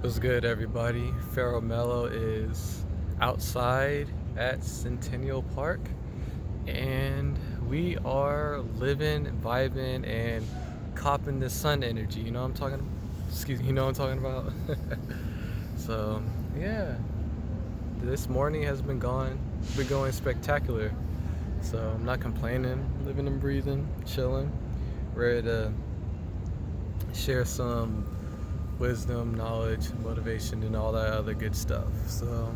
What's good, everybody? Pharaoh Mello is outside at Centennial Park, and we are living, vibing, and copping the sun energy. You know what I'm talking? Excuse me. You know what I'm talking about? So, yeah, this morning has been going spectacular. So I'm not complaining. Living and breathing, chilling, ready to share some wisdom, knowledge, motivation, and all that other good stuff. So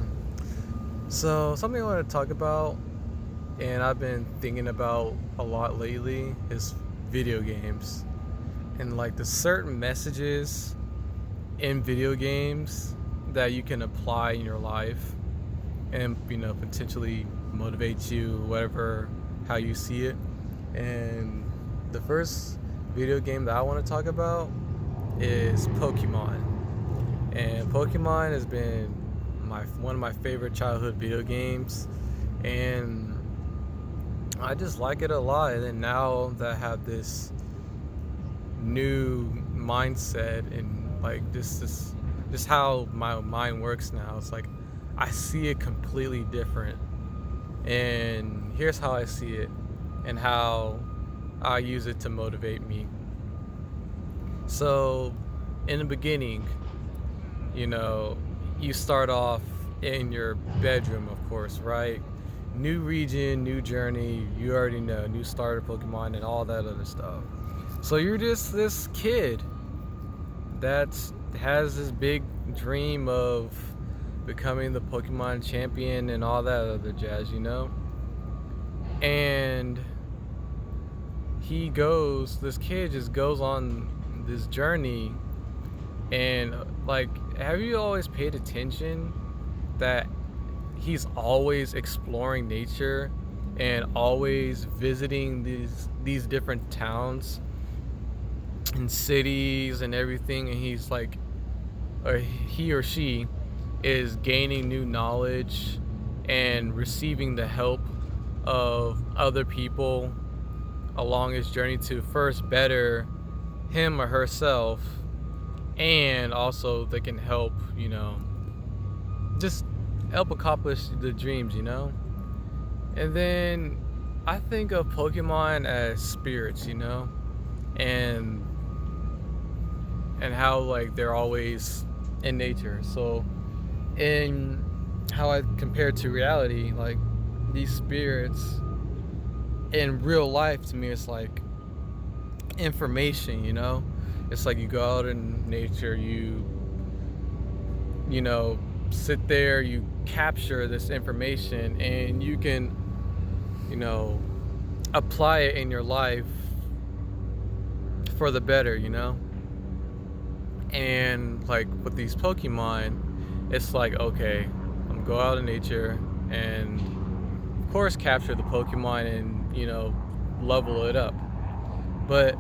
something I want to talk about, and I've been thinking about a lot lately, is video games and like the certain messages in video games that you can apply in your life and potentially motivate you, whatever how you see it. And the first video game that I want to talk about is Pokemon. And Pokemon has been one of my favorite childhood video games, and I just like it a lot. And then now that I have this new mindset and like just how my mind works now, it's like I see it completely different. And here's how I see it and how I use it to motivate me. So, in the beginning, you start off in your bedroom, of course, right? New region, new journey, you already know, new starter Pokemon, and all that other stuff. So, you're just this kid that has this big dream of becoming the Pokemon champion and all that other jazz. And this kid just goes on this journey, and like, have you always paid attention that he's always exploring nature and always visiting these different towns and cities and everything, and he's like, or he or she is gaining new knowledge and receiving the help of other people along his journey to first better him or herself, and also they can help, just help accomplish the dreams. And then I think of Pokemon as spirits, and how like they're always in nature. So in how I compare to reality, like these spirits in real life, to me it's like information. It's like you go out in nature, sit there, you capture this information, and you can apply it in your life for the better. And like with these Pokemon, it's like, okay, I'm gonna go out in nature and of course capture the Pokemon and level it up. But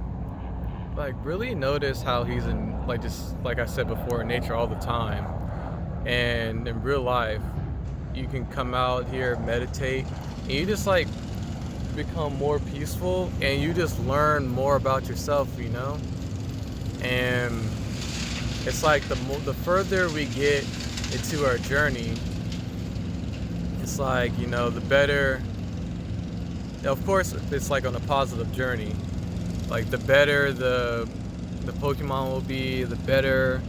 like, really notice how he's in, like, just like I said before, in nature all the time. And in real life, you can come out here, meditate, and you just like become more peaceful, and you just learn more about yourself. And it's like the further we get into our journey, it's like, the better. Of course, it's like on a positive journey. Like, the better the Pokemon will be, the better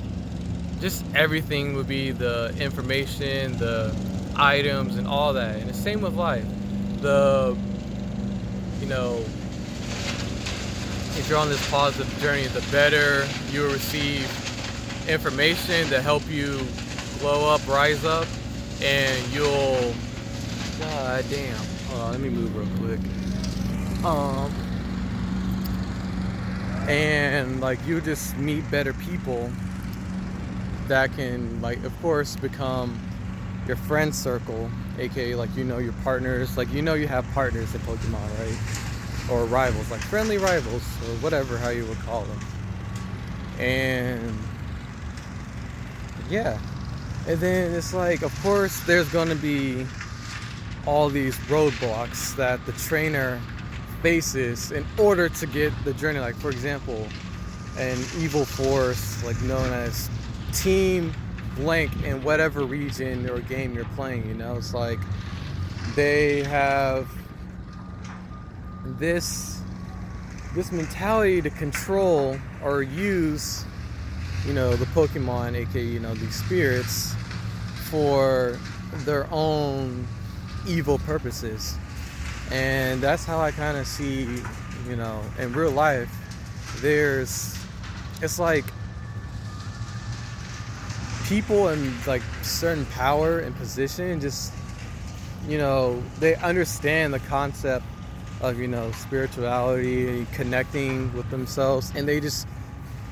just everything will be, the information, the items, and all that. And the same with life. If you're on this positive journey, the better you will receive information to help you glow up, rise up, and you'll, god damn, hold on, let me move real quick. And like, you just meet better people that can, like, of course, become your friend circle, aka like, your partners, like, you have partners in Pokemon, right? Or rivals, like friendly rivals, or whatever, how you would call them. And yeah, and then it's like, of course, there's gonna be all these roadblocks that the trainer faces in order to get the journey. Like, for example, an evil force, like known as Team blank in whatever region or game you're playing. It's like they have this mentality to control or use the Pokemon, aka these spirits, for their own evil purposes. And that's how I kind of see in real life. It's like people in like certain power and position just they understand the concept of spirituality and connecting with themselves, and they just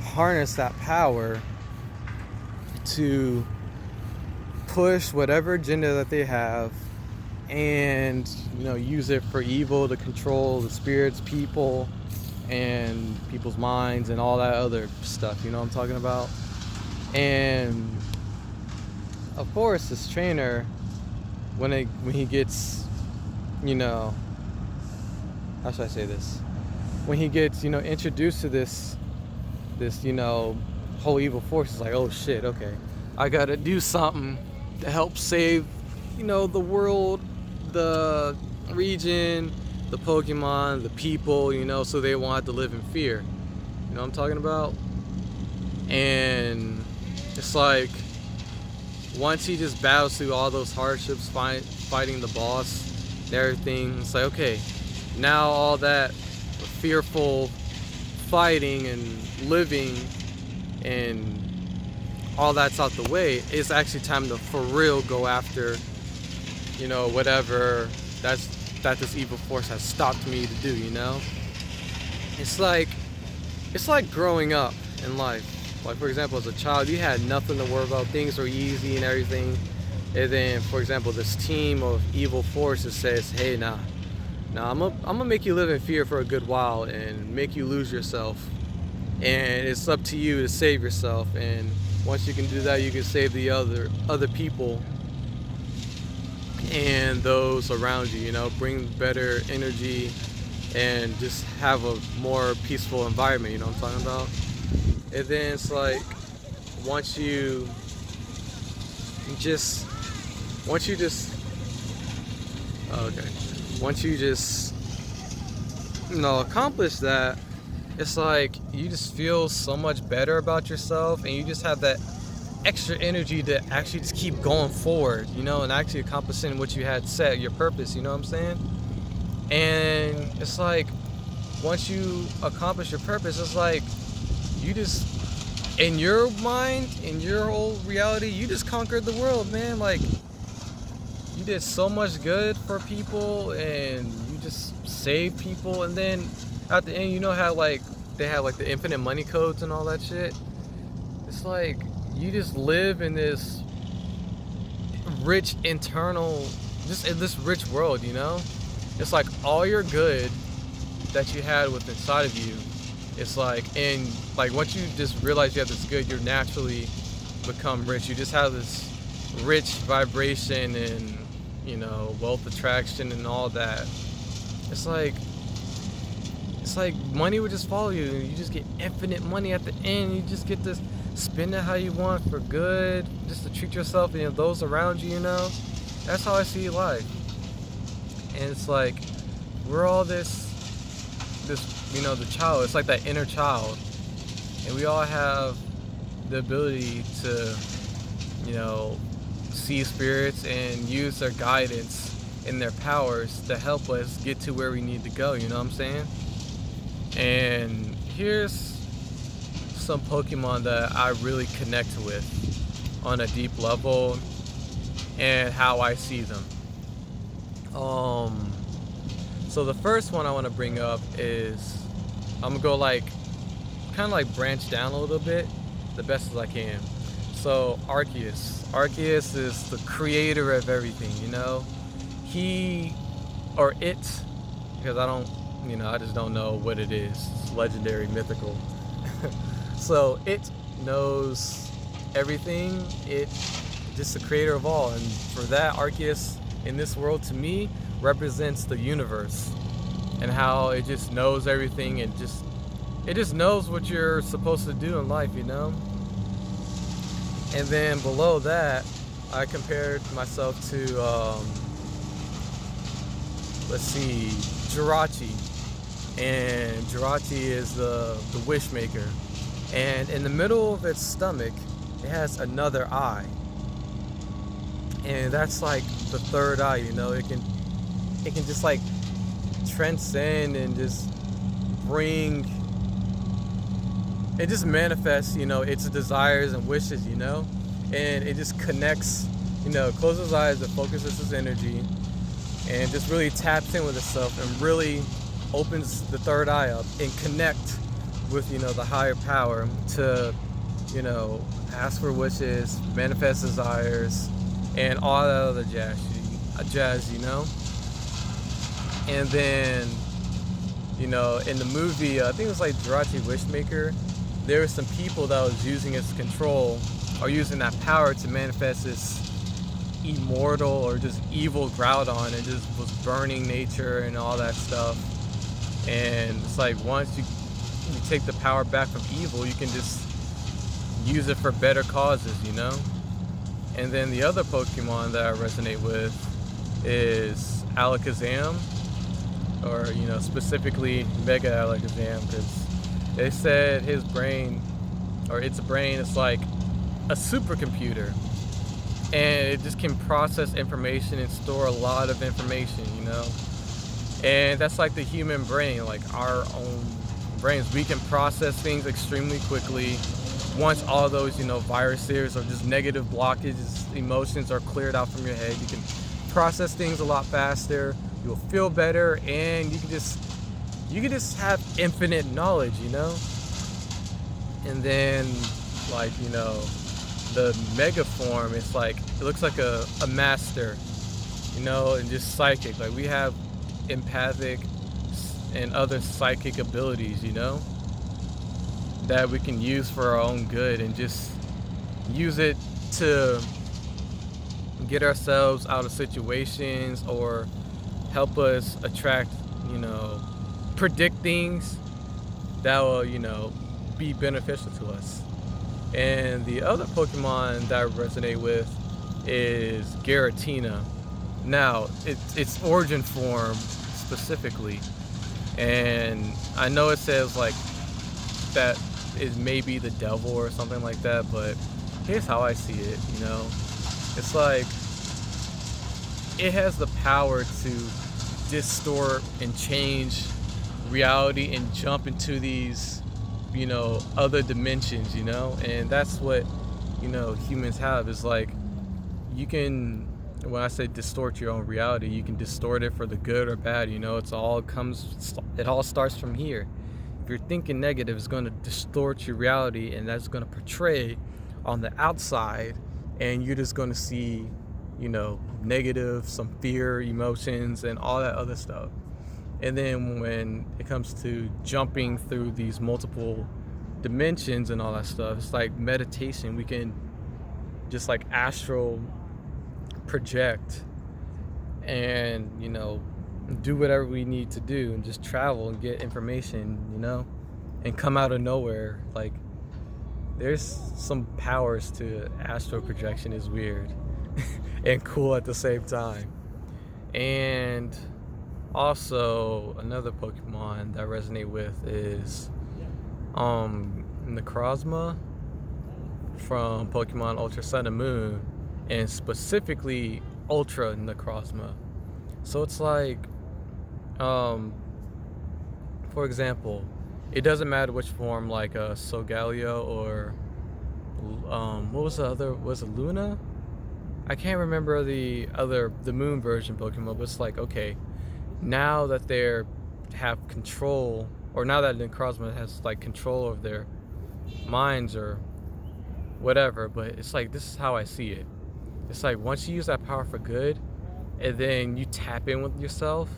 harness that power to push whatever agenda that they have, and use it for evil to control the spirits, people, and people's minds and all that other stuff. You know what I'm talking about? And of course this trainer, when he gets how should I say this? When he gets, introduced to this, whole evil force, is like, oh shit, okay, I gotta do something to help save, the world, the region, the Pokemon, the people, so they won't have to live in fear. You know what I'm talking about? And it's like, once he just battles through all those hardships, fighting the boss and everything, it's like, okay, now all that fearful fighting and living and all that's out the way, it's actually time to for real go after whatever that this evil force has stopped me to do. It's like growing up in life. Like, for example, as a child, you had nothing to worry about, things were easy and everything, and then, for example, this team of evil forces says, hey, nah, I'm gonna make you live in fear for a good while and make you lose yourself, and it's up to you to save yourself. And once you can do that, you can save the other people and those around you. Bring better energy and just have a more peaceful environment. You know what I'm talking about? And then it's like, once you just accomplish that, it's like you just feel so much better about yourself, and you just have that extra energy to actually just keep going forward, and actually accomplishing what you had set, your purpose. You know what I'm saying? And it's like, once you accomplish your purpose, it's like you just, in your mind, in your whole reality, you just conquered the world, man. Like, you did so much good for people, and you just saved people. And then at the end, how like they have like the infinite money codes and all that shit. It's like you just live in this rich internal, just in this rich world. It's like all your good that you had within inside of you, it's like, and like once you just realize you have this good, you naturally become rich. You just have this rich vibration and wealth attraction and all that. It's like money would just follow you. You just get infinite money at the end. You just get to spend it how you want for good, just to treat yourself and those around you. That's how I see life. And it's like, we're all this the child. It's like that inner child, and we all have the ability to see spirits and use their guidance and their powers to help us get to where we need to go. You know what I'm saying? And here's some Pokemon that I really connect with on a deep level and how I see them. So the first one I want to bring up is, I'm gonna go kind of branch down a little bit the best as I can. So Arceus is the creator of everything. He, or it, because I just don't know what it is. It's legendary, mythical. So it knows everything. It's just the creator of all, and for that, Arceus in this world, to me, represents the universe, and how it just knows everything, and it just knows what you're supposed to do in life. And then below that, I compared myself to, let's see, Jirachi. And Jirachi is the wish maker. And in the middle of its stomach, it has another eye. And that's like the third eye, you know. It can just like transcend and just bring, it just manifests, you know, its desires and wishes, you know. And it just connects, you know, closes its eyes, it focuses its energy, and just really taps in with itself and really opens the third eye up and connect with, you know, the higher power to, you know, ask for wishes, manifest desires, and all that other jazz, you know. And then, you know, in the movie, I think it was like Jirachi Wishmaker, there were some people that was using its control or using that power to manifest this immortal or just evil Groudon, and just was burning nature and all that stuff. And it's like once you take the power back from evil, you can just use it for better causes, you know. And then the other Pokemon that I resonate with is Alakazam, or, you know, specifically Mega Alakazam, because they said his brain, or its brain, is like a supercomputer, and it just can process information and store a lot of information, you know. And that's like the human brain, like our own brains. We can process things extremely quickly once all those, you know, viruses or just negative blockages, emotions are cleared out from your head. You can process things a lot faster, you'll feel better, and you can just have infinite knowledge, you know. And then, like, you know, the mega form, it's like, it looks like a master, you know, and just psychic. Like, we have empathic and other psychic abilities, you know, that we can use for our own good, and just use it to get ourselves out of situations or help us attract, you know, predict things that will, you know, be beneficial to us. And the other Pokemon that I resonate with is Giratina. Now, its origin form specifically, and I know it says like that is maybe the devil or something like that, but here's how I see it, you know. It's like it has the power to distort and change reality and jump into these, you know, other dimensions, you know. And that's what, you know, humans have, is like, you can, when I say distort your own reality, you can distort it for the good or bad, you know. It all starts from here. If you're thinking negative, it's going to distort your reality, and that's going to portray on the outside, and you're just going to see, you know, negative, some fear, emotions, and all that other stuff. And then when it comes to jumping through these multiple dimensions and all that stuff, it's like meditation. We can just like astral project and, you know, do whatever we need to do and just travel and get information, you know, and come out of nowhere. Like, there's some powers to astral projection. Is weird and cool at the same time. And also another Pokemon that I resonate with is Necrozma from Pokemon Ultra Sun and Moon, and specifically Ultra Necrozma. So it's like, for example, it doesn't matter which form, like Solgaleo or what was the other? Was it Luna? I can't remember the moon version Pokemon, but it's like, okay, now that they have control, or now that Necrozma has like control of their minds or whatever, but it's like, this is how I see it. It's like, once you use that power for good, and then you tap in with yourself,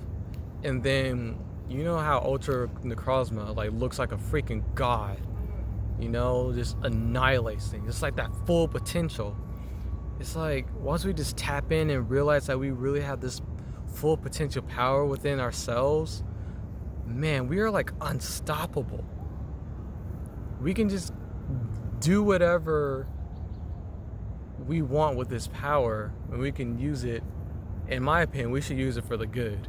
and then, you know how Ultra Necrozma like looks like a freaking god, you know, just annihilates things. It's like that full potential. It's like, once we just tap in and realize that we really have this full potential power within ourselves, man, we are like unstoppable. We can just do whatever we want with this power, and we can use it. In my opinion, we should use it for the good,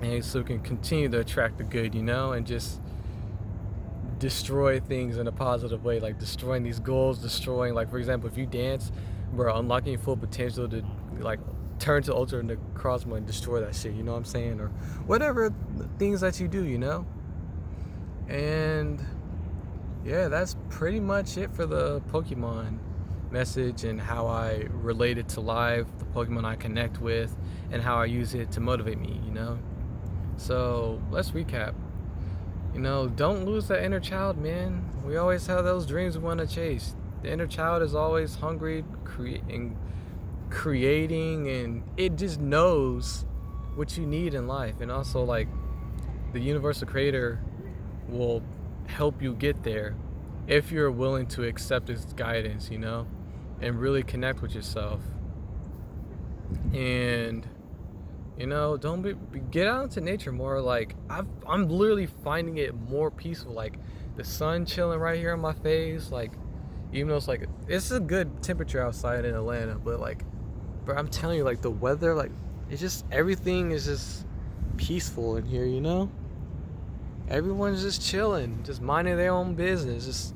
and so we can continue to attract the good, and just destroy things in a positive way, like destroying these goals, destroying, like, for example, if you dance, bro, unlocking your full potential to like turn to ultra and necrozma and destroy that shit, you know what I'm saying, or whatever things that you do, and yeah, that's pretty much it for the Pokemon message and how I relate it to life, the Pokemon I connect with, and how I use it to motivate me, So let's recap. Don't lose that inner child, man. We always have those dreams we want to chase. The inner child is always hungry, creating, and it just knows what you need in life. And also, like, the universal creator will help you get there if you're willing to accept its guidance, and really connect with yourself. And don't get out into nature more. Like, I'm literally finding it more peaceful. Like, the sun chilling right here on my face. Like, even though it's a good temperature outside in Atlanta, but like, bro, I'm telling you, like, the weather, like, it's just, everything is just peaceful in here. Everyone's just chilling, just minding their own business. Just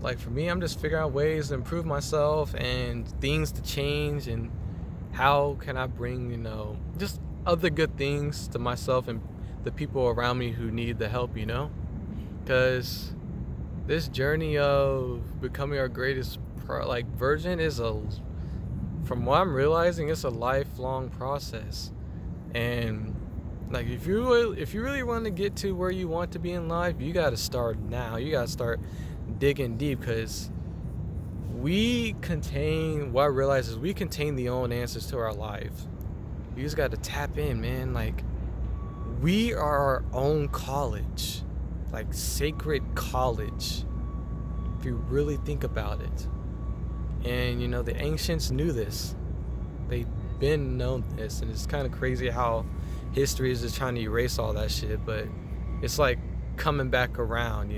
like, for me, I'm just figuring out ways to improve myself and things to change, and how can I bring, just other good things to myself and the people around me who need the help, because this journey of becoming our greatest version is from what I'm realizing, it's a lifelong process. And like, if you really want to get to where you want to be in life, you got to start now. You got to start digging deep, because what I realize is we contain the own answers to our life. You just got to tap in, man. Like, we are our own college, like sacred college, if you really think about it. And the ancients knew this. They've been known this, and it's kind of crazy how history is just trying to erase all that shit, but it's like coming back around,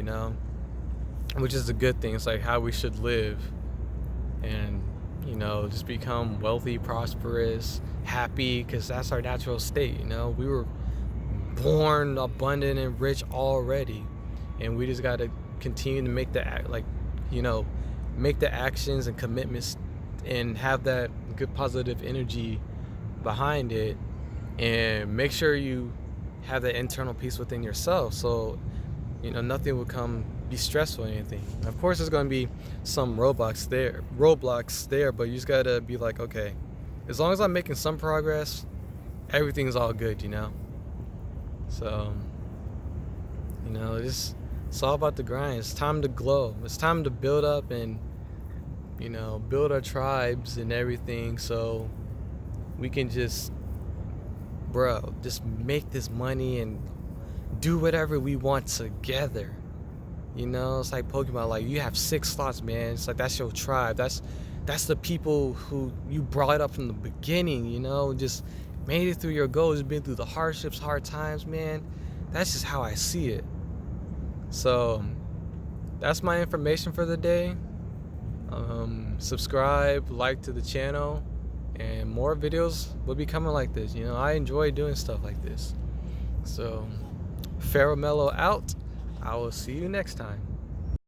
which is a good thing. It's like how we should live, and just become wealthy, prosperous, happy, because that's our natural state. We were born abundant and rich already, and we just got to continue to make the actions and commitments, and have that good positive energy behind it, and make sure you have that internal peace within yourself, so nothing will be stressful or anything. Of course, there's going to be some roadblocks there, but you just got to be like, okay, as long as I'm making some progress, everything's all good, So, it's all about the grind. It's time to glow. It's time to build up and, build our tribes and everything, so we can just make this money and do whatever we want together. It's like Pokemon. Like, you have 6 slots, man. It's like, that's your tribe. That's the people who you brought up from the beginning, just made it through your goals, been through the hardships, hard times, man. That's just how I see it. So that's my information for the day. Subscribe, like to the channel, and more videos will be coming like this. I enjoy doing stuff like this. So, Pharaoh Mellow out. I will see you next time.